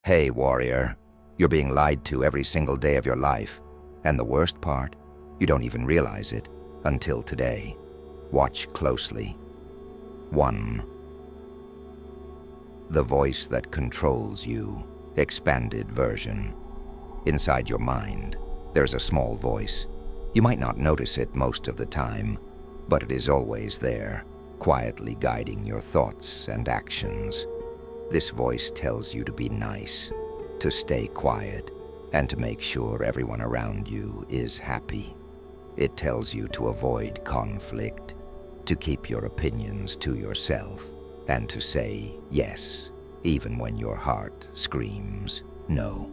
Hey, warrior, you're being lied to every single day of your life. And the worst part, you don't even realize it until today. Watch closely. 1. The voice that controls you, expanded version. Inside your mind, there's a small voice. You might not notice it most of the time, but it is always there, quietly guiding your thoughts and actions. This voice tells you to be nice, to stay quiet, and to make sure everyone around you is happy. It tells you to avoid conflict, to keep your opinions to yourself, and to say yes, even when your heart screams no.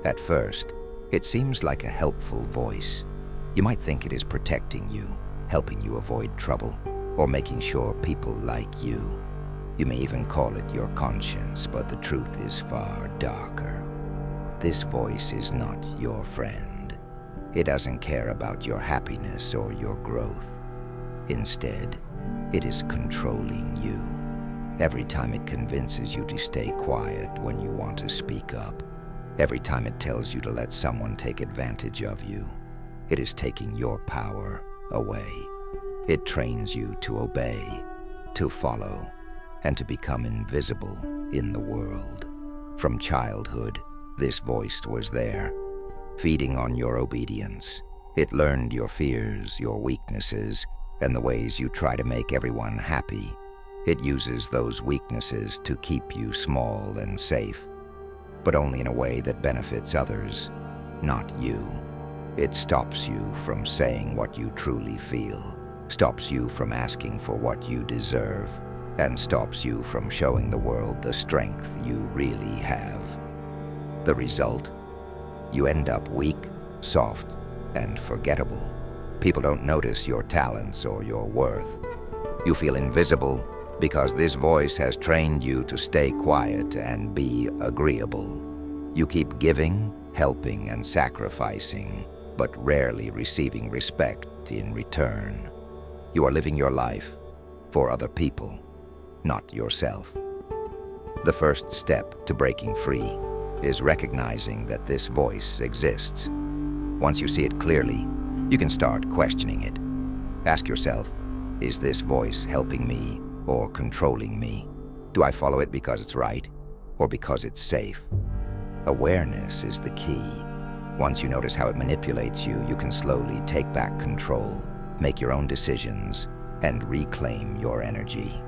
At first, it seems like a helpful voice. You might think it is protecting you, helping you avoid trouble, or making sure people like you. You may even call it your conscience, but the truth is far darker. This voice is not your friend. It doesn't care about your happiness or your growth. Instead, it is controlling you. Every time it convinces you to stay quiet when you want to speak up, every time it tells you to let someone take advantage of you, it is taking your power away. It trains you to obey, to follow, and to become invisible in the world. From childhood, this voice was there, feeding on your obedience. It learned your fears, your weaknesses, and the ways you try to make everyone happy. It uses those weaknesses to keep you small and safe, but only in a way that benefits others, not you. It stops you from saying what you truly feel, stops you from asking for what you deserve, and stops you from showing the world the strength you really have. The result? You end up weak, soft, and forgettable. People don't notice your talents or your worth. You feel invisible because this voice has trained you to stay quiet and be agreeable. You keep giving, helping, and sacrificing, but rarely receiving respect in return. You are living your life for other people, not yourself. The first step to breaking free is recognizing that this voice exists. Once you see it clearly, you can start questioning it. Ask yourself, is this voice helping me or controlling me? Do I follow it because it's right or because it's safe? Awareness is the key. Once you notice how it manipulates you, you can slowly take back control, make your own decisions, and reclaim your energy.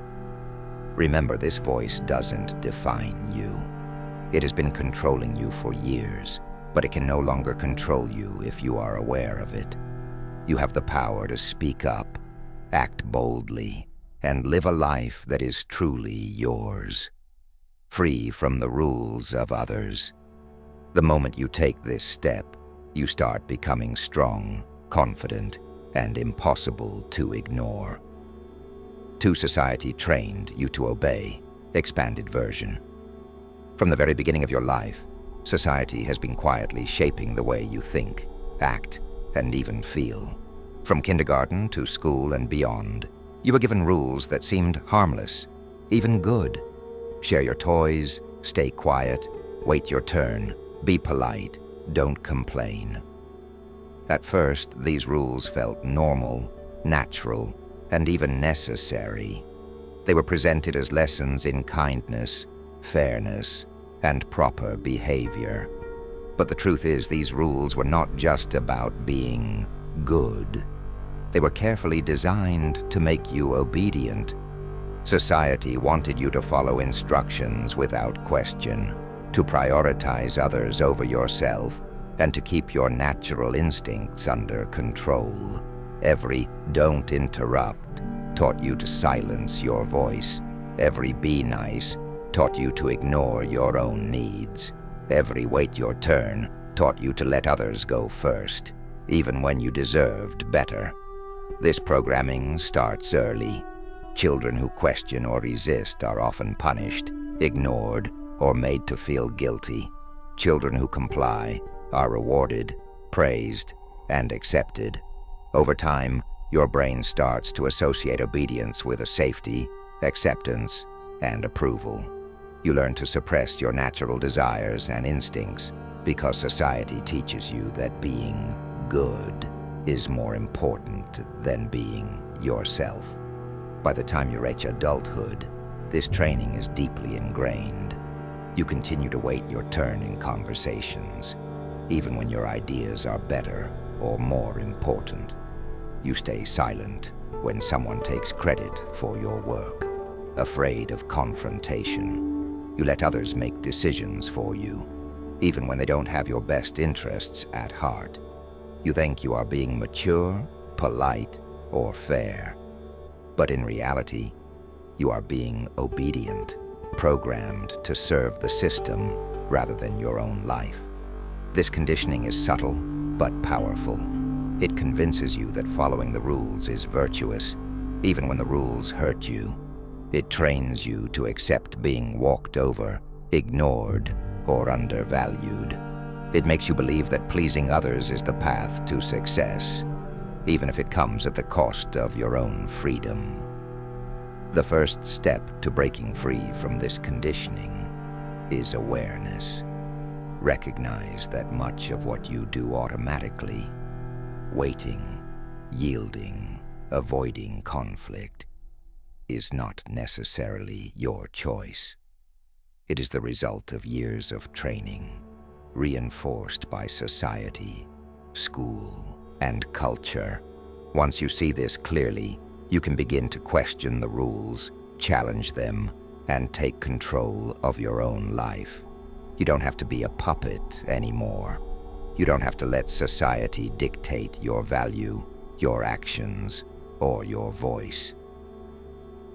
Remember, this voice doesn't define you. It has been controlling you for years, but it can no longer control you if you are aware of it. You have the power to speak up, act boldly, and live a life that is truly yours, free from the rules of others. The moment you take this step, you start becoming strong, confident, and impossible to ignore. Society trained you to obey, expanded version. From the very beginning of your life, society has been quietly shaping the way you think, act, and even feel. From kindergarten to school and beyond, you were given rules that seemed harmless, even good. Share your toys, stay quiet, wait your turn, be polite, don't complain. At first, these rules felt normal, natural, and even necessary. They were presented as lessons in kindness, fairness, and proper behavior. But the truth is, these rules were not just about being good. They were carefully designed to make you obedient. Society wanted you to follow instructions without question, to prioritize others over yourself, and to keep your natural instincts under control. Every "don't interrupt" taught you to silence your voice. Every "be nice" taught you to ignore your own needs. Every "wait your turn" taught you to let others go first, even when you deserved better. This programming starts early. Children who question or resist are often punished, ignored, or made to feel guilty. Children who comply are rewarded, praised, and accepted. Over time, your brain starts to associate obedience with a safety, acceptance, and approval. You learn to suppress your natural desires and instincts because society teaches you that being good is more important than being yourself. By the time you reach adulthood, this training is deeply ingrained. You continue to wait your turn in conversations, even when your ideas are better or more important. You stay silent when someone takes credit for your work, afraid of confrontation. You let others make decisions for you, even when they don't have your best interests at heart. You think you are being mature, polite, or fair. But in reality, you are being obedient, programmed to serve the system rather than your own life. This conditioning is subtle but powerful. It convinces you that following the rules is virtuous, even when the rules hurt you. It trains you to accept being walked over, ignored, or undervalued. It makes you believe that pleasing others is the path to success, even if it comes at the cost of your own freedom. The first step to breaking free from this conditioning is awareness. Recognize that much of what you do automatically, waiting, yielding, avoiding conflict, is not necessarily your choice. It is the result of years of training, reinforced by society, school, and culture. Once you see this clearly, you can begin to question the rules, challenge them, and take control of your own life. You don't have to be a puppet anymore. You don't have to let society dictate your value, your actions, or your voice.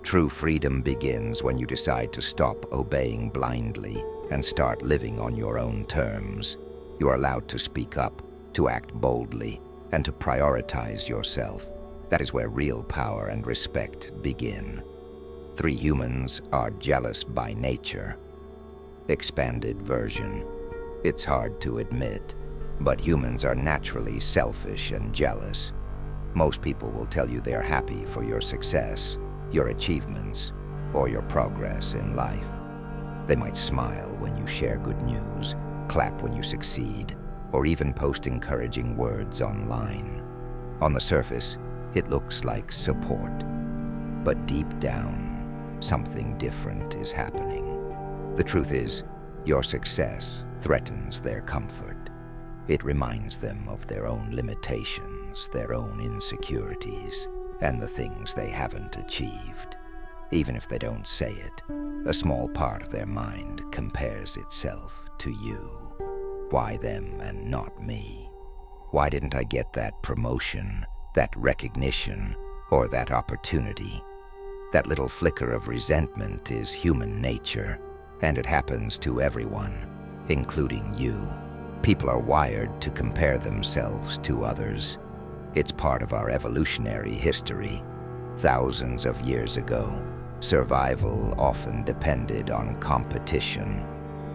True freedom begins when you decide to stop obeying blindly and start living on your own terms. You are allowed to speak up, to act boldly, and to prioritize yourself. That is where real power and respect begin. 3 humans are jealous by nature. Expanded version. It's hard to admit, but humans are naturally selfish and jealous. Most people will tell you they are happy for your success, your achievements, or your progress in life. They might smile when you share good news, clap when you succeed, or even post encouraging words online. On the surface, it looks like support, but deep down, something different is happening. The truth is, your success threatens their comfort. It reminds them of their own limitations, their own insecurities, and the things they haven't achieved. Even if they don't say it, a small part of their mind compares itself to you. Why them and not me? Why didn't I get that promotion, that recognition, or that opportunity? That little flicker of resentment is human nature, and it happens to everyone, including you. People are wired to compare themselves to others. It's part of our evolutionary history. Thousands of years ago, survival often depended on competition.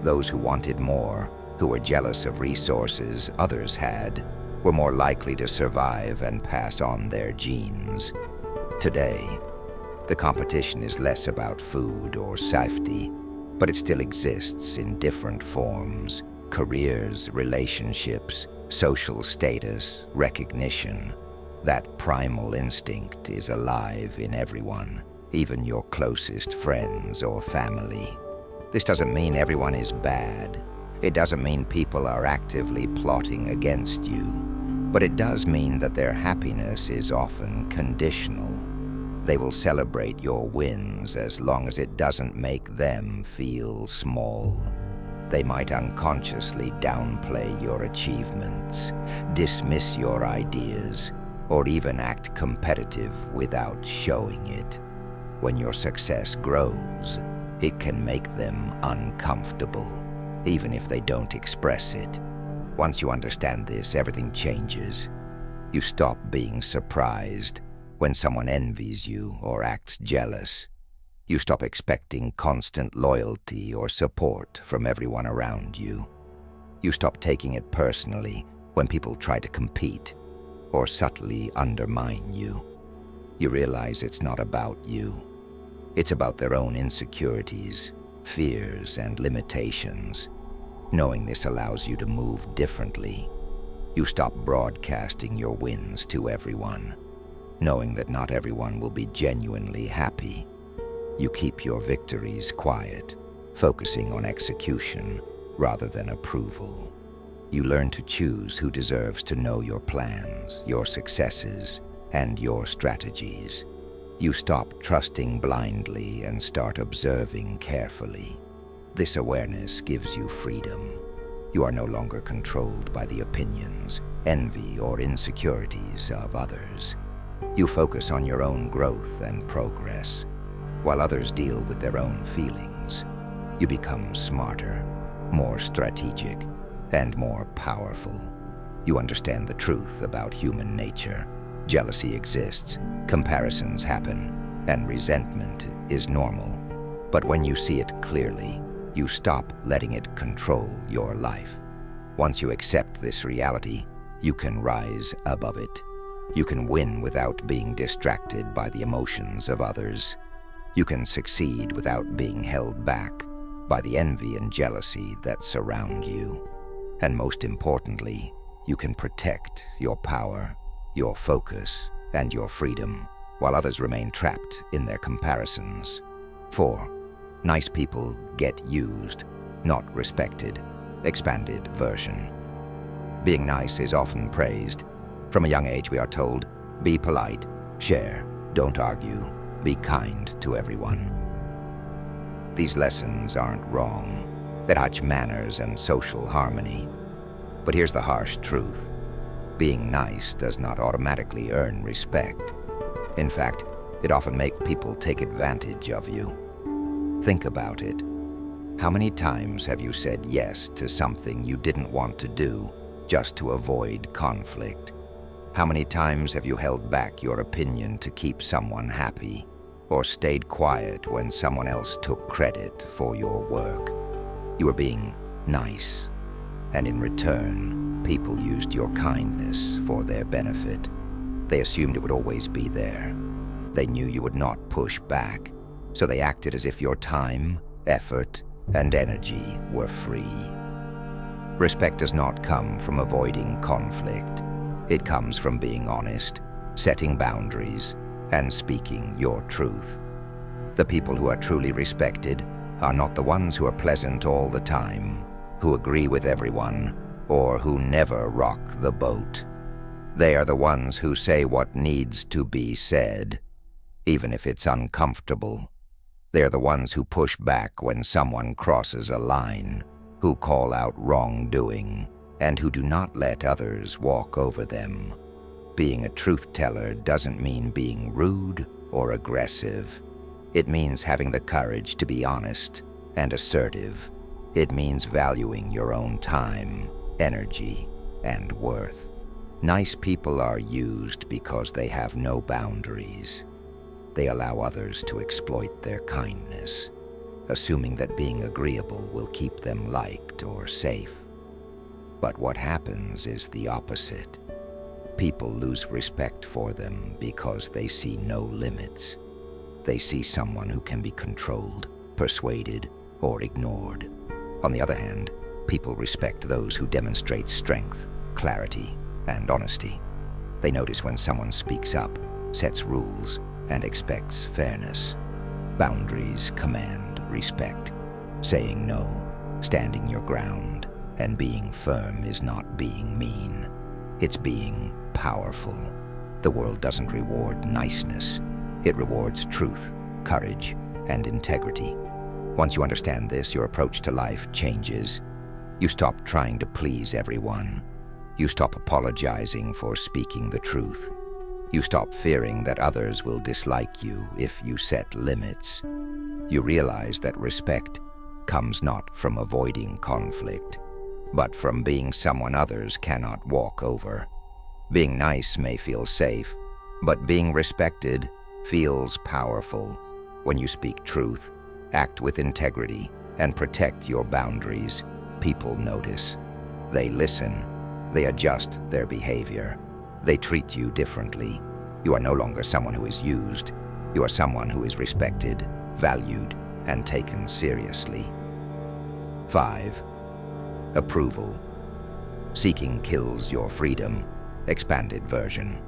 Those who wanted more, who were jealous of resources others had, were more likely to survive and pass on their genes. Today, the competition is less about food or safety, but it still exists in different forms. Careers, relationships, social status, recognition. That primal instinct is alive in everyone, even your closest friends or family. This doesn't mean everyone is bad. It doesn't mean people are actively plotting against you. But it does mean that their happiness is often conditional. They will celebrate your wins as long as it doesn't make them feel small. They might unconsciously downplay your achievements, dismiss your ideas, or even act competitive without showing it. When your success grows, it can make them uncomfortable, even if they don't express it. Once you understand this, everything changes. You stop being surprised when someone envies you or acts jealous. You stop expecting constant loyalty or support from everyone around you. You stop taking it personally when people try to compete or subtly undermine you. You realize it's not about you. It's about their own insecurities, fears and limitations. Knowing this allows you to move differently. You stop broadcasting your wins to everyone, knowing that not everyone will be genuinely happy. You keep your victories quiet, focusing on execution rather than approval. You learn to choose who deserves to know your plans, your successes, and your strategies. You stop trusting blindly and start observing carefully. This awareness gives you freedom. You are no longer controlled by the opinions, envy, or insecurities of others. You focus on your own growth and progress, while others deal with their own feelings. You become smarter, more strategic, and more powerful. You understand the truth about human nature. Jealousy exists, comparisons happen, and resentment is normal. But when you see it clearly, you stop letting it control your life. Once you accept this reality, you can rise above it. You can win without being distracted by the emotions of others. You can succeed without being held back by the envy and jealousy that surround you. And most importantly, you can protect your power, your focus, and your freedom, while others remain trapped in their comparisons. 4. Nice people get used, not respected. Expanded version. Being nice is often praised. From a young age we are told, be polite, share, don't argue, be kind to everyone. These lessons aren't wrong. They teach manners and social harmony. But here's the harsh truth. Being nice does not automatically earn respect. In fact, it often makes people take advantage of you. Think about it. How many times have you said yes to something you didn't want to do just to avoid conflict? How many times have you held back your opinion to keep someone happy, or stayed quiet when someone else took credit for your work? You were being nice, and in return, people used your kindness for their benefit. They assumed it would always be there. They knew you would not push back, so they acted as if your time, effort, and energy were free. Respect does not come from avoiding conflict. It comes from being honest, setting boundaries, and speaking your truth. The people who are truly respected are not the ones who are pleasant all the time, who agree with everyone, or who never rock the boat. They are the ones who say what needs to be said, even if it's uncomfortable. They are the ones who push back when someone crosses a line, who call out wrongdoing, and who do not let others walk over them. Being a truth teller doesn't mean being rude or aggressive. It means having the courage to be honest and assertive. It means valuing your own time, energy, and worth. Nice people are used because they have no boundaries. They allow others to exploit their kindness, assuming that being agreeable will keep them liked or safe. But what happens is the opposite. People lose respect for them because they see no limits. They see someone who can be controlled, persuaded, or ignored. On the other hand, people respect those who demonstrate strength, clarity, and honesty. They notice when someone speaks up, sets rules, and expects fairness. Boundaries command respect. Saying no, standing your ground, and being firm is not being mean. It's being powerful. The world doesn't reward niceness. It rewards truth, courage, and integrity. Once you understand this, your approach to life changes. You stop trying to please everyone. You stop apologizing for speaking the truth. You stop fearing that others will dislike you if you set limits. You realize that respect comes not from avoiding conflict, but from being someone others cannot walk over. Being nice may feel safe, but being respected feels powerful. When you speak truth, act with integrity, and protect your boundaries, people notice. They listen. They adjust their behavior. They treat you differently. You are no longer someone who is used. You are someone who is respected, valued, and taken seriously. 5. Approval. Seeking kills your freedom. Expanded version.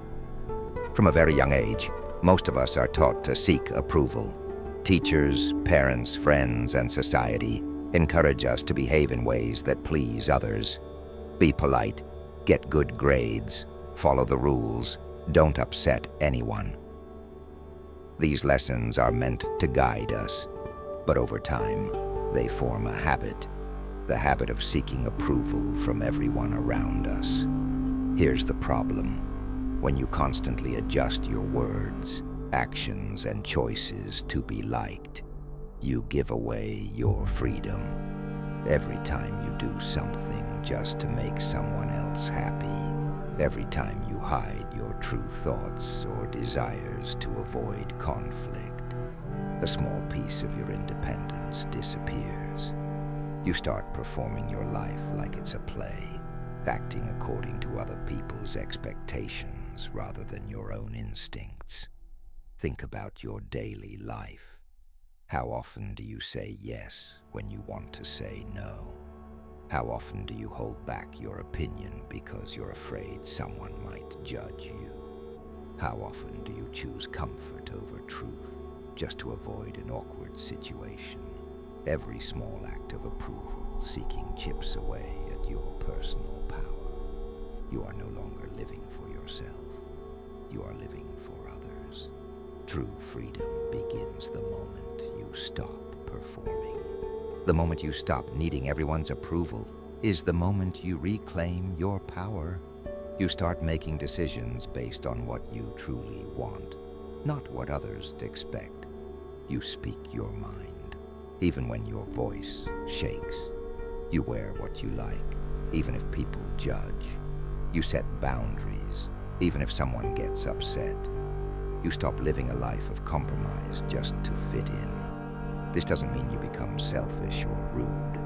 From a very young age, most of us are taught to seek approval. Teachers, parents, friends, and society encourage us to behave in ways that please others. Be polite, get good grades, follow the rules, don't upset anyone. These lessons are meant to guide us, but over time, they form a habit, the habit of seeking approval from everyone around us. Here's the problem. When you constantly adjust your words, actions, and choices to be liked, you give away your freedom. Every time you do something just to make someone else happy, every time you hide your true thoughts or desires to avoid conflict, a small piece of your independence disappears. You start performing your life like it's a play, acting according to other people's expectations rather than your own instincts. Think about your daily life. How often do you say yes when you want to say no? How often do you hold back your opinion because you're afraid someone might judge you? How often do you choose comfort over truth just to avoid an awkward situation? Every small act of approval seeking chips away at your personal power. You are no longer living for yourself. You are living for others. True freedom begins the moment you stop performing. The moment you stop needing everyone's approval is the moment you reclaim your power. You start making decisions based on what you truly want, not what others expect. You speak your mind, even when your voice shakes. You wear what you like, even if people judge. You set boundaries, even if someone gets upset. You stop living a life of compromise just to fit in. This doesn't mean you become selfish or rude.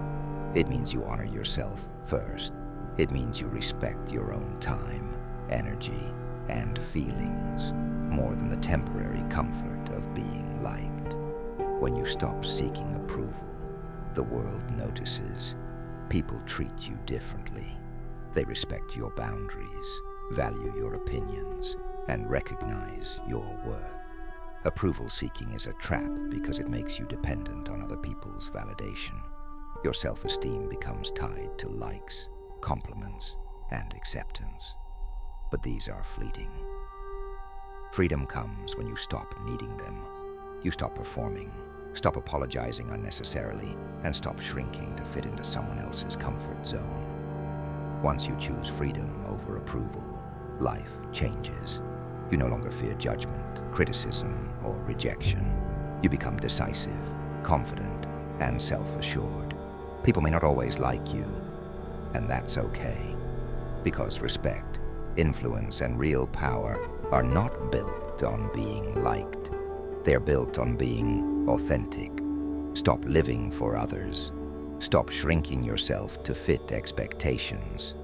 It means you honor yourself first. It means you respect your own time, energy, and feelings more than the temporary comfort of being liked. When you stop seeking approval, the world notices. People treat you differently. They respect your boundaries, value your opinions, and recognize your worth. Approval seeking is a trap because it makes you dependent on other people's validation. Your self-esteem becomes tied to likes, compliments, and acceptance. But these are fleeting. Freedom comes when you stop needing them. You stop performing, stop apologizing unnecessarily, and stop shrinking to fit into someone else's comfort zone. Once you choose freedom over approval, life changes. You no longer fear judgment, criticism, or rejection. You become decisive, confident, and self-assured. People may not always like you, and that's okay, because respect, influence, and real power are not built on being liked. They're built on being authentic. Stop living for others. Stop shrinking yourself to fit expectations.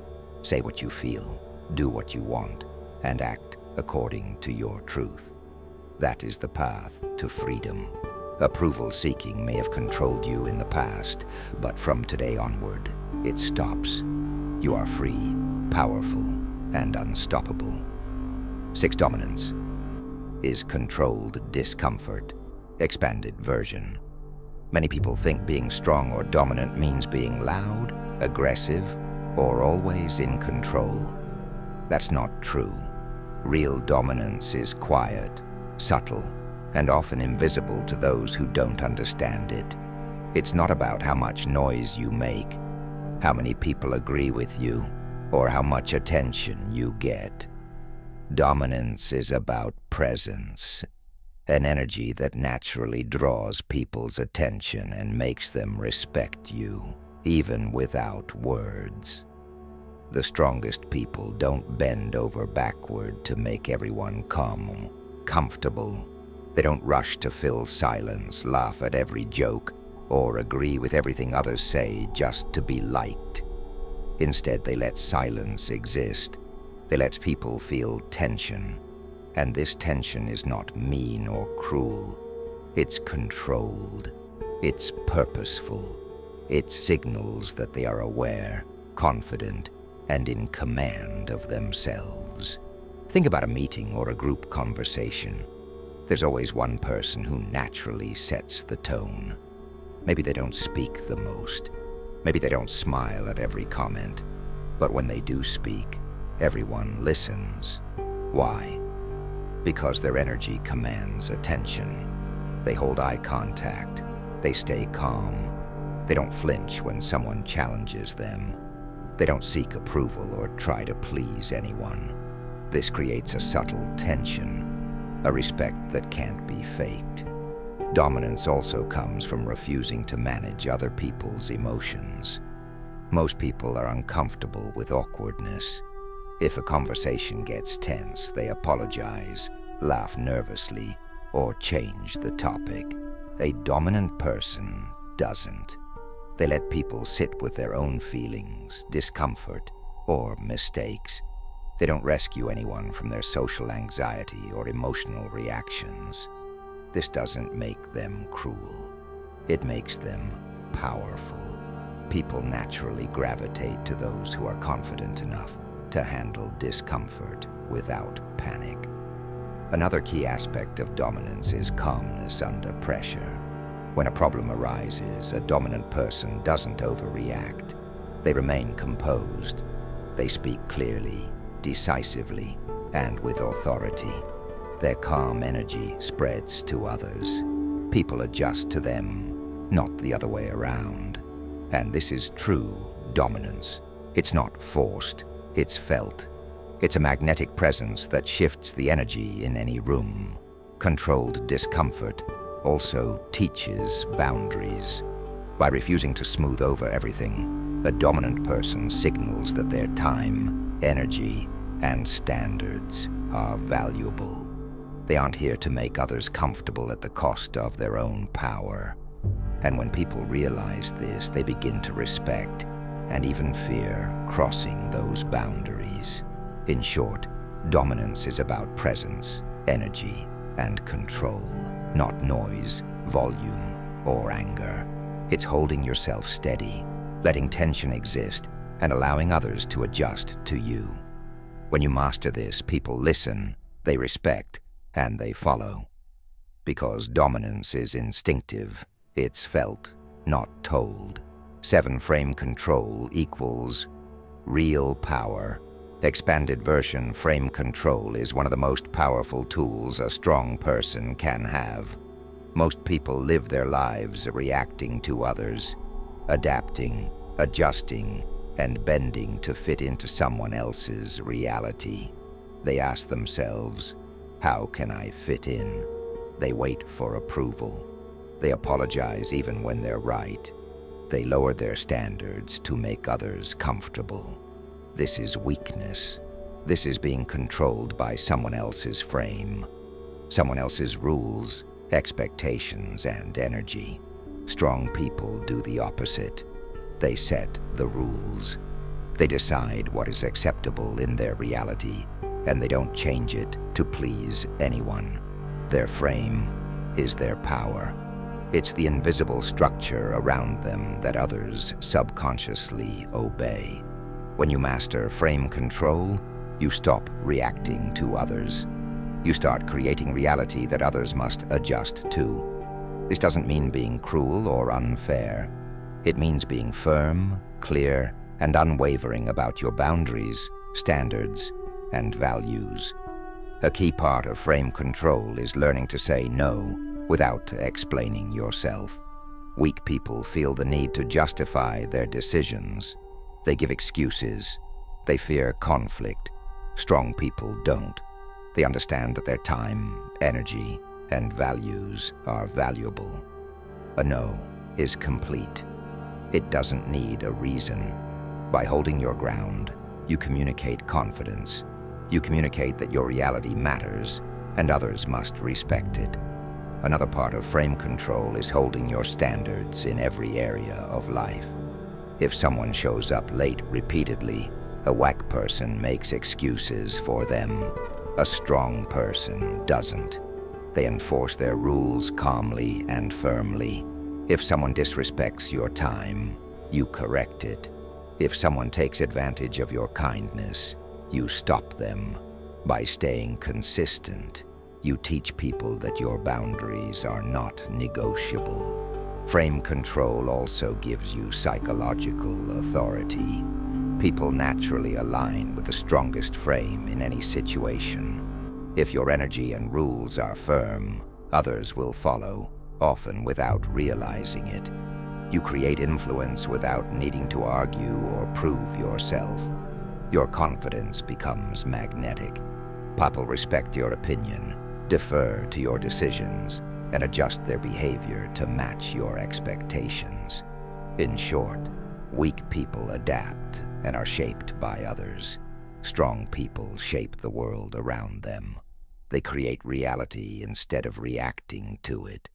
Say what you feel, do what you want, and act according to your truth. That is the path to freedom. Approval seeking may have controlled you in the past, but from today onward, it stops. You are free, powerful, and unstoppable. 6. Dominance is controlled discomfort, expanded version. Many people think being strong or dominant means being loud, aggressive, or always in control. That's not true. Real dominance is quiet, subtle, and often invisible to those who don't understand it. It's not about how much noise you make, how many people agree with you, or how much attention you get. Dominance is about presence, an energy that naturally draws people's attention and makes them respect you, even without words. The strongest people don't bend over backward to make everyone calm, comfortable. They don't rush to fill silence, laugh at every joke, or agree with everything others say just to be liked. Instead, they let silence exist. They let people feel tension. And this tension is not mean or cruel. It's controlled. It's purposeful. It signals that they are aware, confident, and in command of themselves. Think about a meeting or a group conversation. There's always one person who naturally sets the tone. Maybe they don't speak the most. Maybe they don't smile at every comment. But when they do speak, everyone listens. Why? Because their energy commands attention. They hold eye contact. They stay calm. They don't flinch when someone challenges them. They don't seek approval or try to please anyone. This creates a subtle tension, a respect that can't be faked. Dominance also comes from refusing to manage other people's emotions. Most people are uncomfortable with awkwardness. If a conversation gets tense, they apologize, laugh nervously, or change the topic. A dominant person doesn't. They let people sit with their own feelings, discomfort, or mistakes. They don't rescue anyone from their social anxiety or emotional reactions. This doesn't make them cruel. It makes them powerful. People naturally gravitate to those who are confident enough to handle discomfort without panic. Another key aspect of dominance is calmness under pressure. When a problem arises, a dominant person doesn't overreact. They remain composed. They speak clearly, decisively, and with authority. Their calm energy spreads to others. People adjust to them, not the other way around. And this is true dominance. It's not forced, it's felt. It's a magnetic presence that shifts the energy in any room. Controlled discomfort also teaches boundaries. By refusing to smooth over everything, a dominant person signals that their time, energy, and standards are valuable. They aren't here to make others comfortable at the cost of their own power. And when people realize this, they begin to respect and even fear crossing those boundaries. In short, dominance is about presence, energy, and control, not noise, volume, or anger. It's holding yourself steady, letting tension exist, and allowing others to adjust to you. When you master this, people listen, they respect, and they follow. Because dominance is instinctive, it's felt, not told. 7-frame control equals real power. Expanded version frame control is one of the most powerful tools a strong person can have. Most people live their lives reacting to others, adapting, adjusting, and bending to fit into someone else's reality. They ask themselves, how can I fit in? They wait for approval. They apologize even when they're right. They lower their standards to make others comfortable. This is weakness. This is being controlled by someone else's frame, someone else's rules, expectations, and energy. Strong people do the opposite. They set the rules. They decide what is acceptable in their reality, and they don't change it to please anyone. Their frame is their power. It's the invisible structure around them that others subconsciously obey. When you master frame control, you stop reacting to others. You start creating reality that others must adjust to. This doesn't mean being cruel or unfair. It means being firm, clear, and unwavering about your boundaries, standards, and values. A key part of frame control is learning to say no without explaining yourself. Weak people feel the need to justify their decisions. They give excuses. They fear conflict. Strong people don't. They understand that their time, energy, and values are valuable. A no is complete. It doesn't need a reason. By holding your ground, you communicate confidence. You communicate that your reality matters, and others must respect it. Another part of frame control is holding your standards in every area of life. If someone shows up late repeatedly, a whack person makes excuses for them. A strong person doesn't. They enforce their rules calmly and firmly. If someone disrespects your time, you correct it. If someone takes advantage of your kindness, you stop them. By staying consistent, you teach people that your boundaries are not negotiable. Frame control also gives you psychological authority. People naturally align with the strongest frame in any situation. If your energy and rules are firm, others will follow, often without realizing it. You create influence without needing to argue or prove yourself. Your confidence becomes magnetic. People respect your opinion, defer to your decisions, and adjust their behavior to match your expectations. In short, weak people adapt and are shaped by others. Strong people shape the world around them. They create reality instead of reacting to it.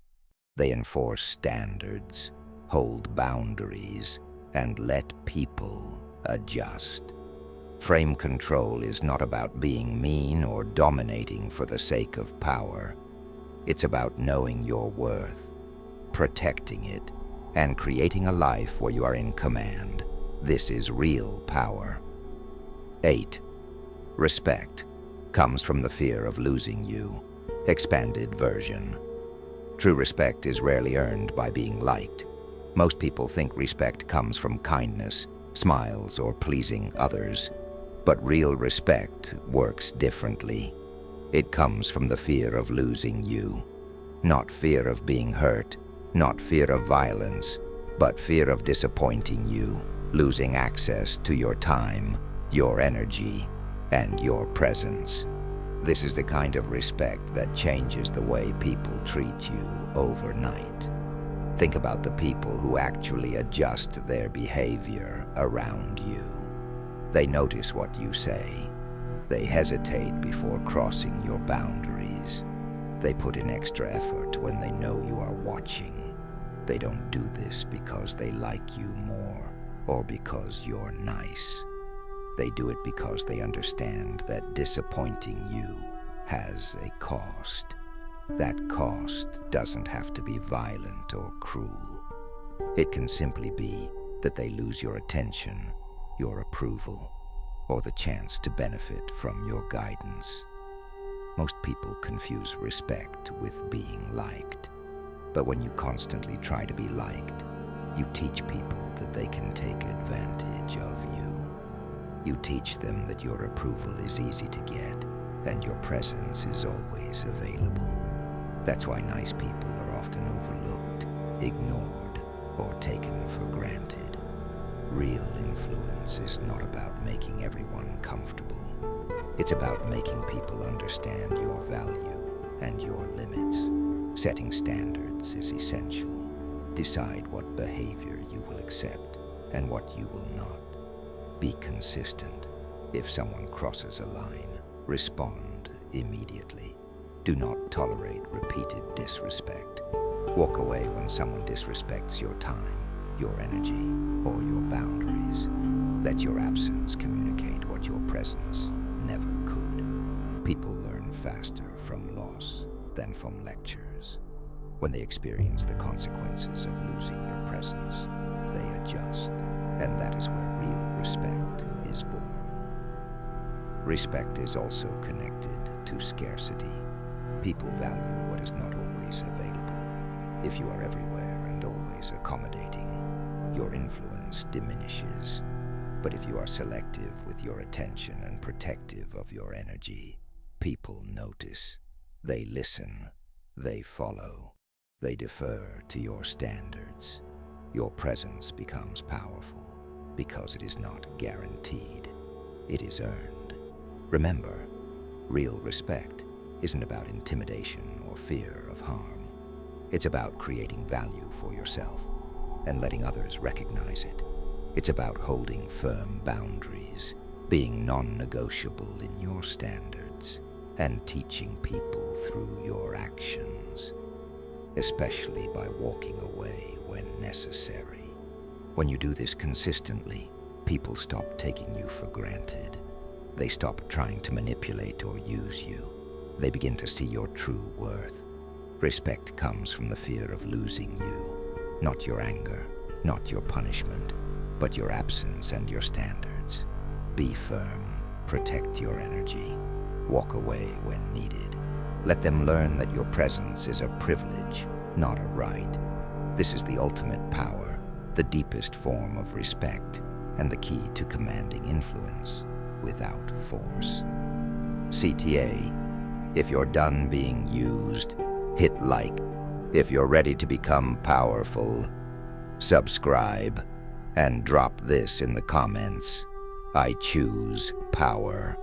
They enforce standards, hold boundaries, and let people adjust. Frame control is not about being mean or dominating for the sake of power. It's about knowing your worth, protecting it, and creating a life where you are in command. This is real power. 8. Respect comes from the fear of losing you. Expanded version. True respect is rarely earned by being liked. Most people think respect comes from kindness, smiles, or pleasing others. But real respect works differently. It comes from the fear of losing you. Not fear of being hurt, not fear of violence, but fear of disappointing you, losing access to your time, your energy, and your presence. This is the kind of respect that changes the way people treat you overnight. Think about the people who actually adjust their behavior around you. They notice what you say. They hesitate before crossing your boundaries. They put in extra effort when they know you are watching. They don't do this because they like you more or because you're nice. They do it because they understand that disappointing you has a cost. That cost doesn't have to be violent or cruel. It can simply be that they lose your attention, your approval, or the chance to benefit from your guidance. Most people confuse respect with being liked. But when you constantly try to be liked, you teach people that they can take advantage of you. You teach them that your approval is easy to get and your presence is always available. That's why nice people are often overlooked, ignored, or taken for granted. Real influence is not about making everyone comfortable. It's about making people understand your value and your limits. Setting standards is essential. Decide what behavior you will accept and what you will not. Be consistent. If someone crosses a line, respond immediately. Do not tolerate repeated disrespect. Walk away when someone disrespects your time, your energy, or your boundaries. Let your absence communicate what your presence never could. People learn faster from loss than from lectures. When they experience the consequences of losing your presence, they adjust, and that is where real respect is born. Respect is also connected to scarcity. People value what is not always available. If you are everywhere and always accommodating, your influence diminishes. But if you are selective with your attention and protective of your energy, people notice. They listen. They follow. They defer to your standards. Your presence becomes powerful because it is not guaranteed. It is earned. Remember, real respect isn't about intimidation or fear of harm. It's about creating value for yourself and letting others recognize it. It's about holding firm boundaries, being non-negotiable in your standards, and teaching people through your actions, especially by walking away when necessary. When you do this consistently, people stop taking you for granted. They stop trying to manipulate or use you. They begin to see your true worth. Respect comes from the fear of losing you. Not your anger, not your punishment, but your absence and your standards. Be firm, protect your energy, walk away when needed. Let them learn that your presence is a privilege, not a right. This is the ultimate power, the deepest form of respect, and the key to commanding influence without force. CTA, if you're done being used, hit like. If you're ready to become powerful, subscribe, and drop this in the comments. I choose power.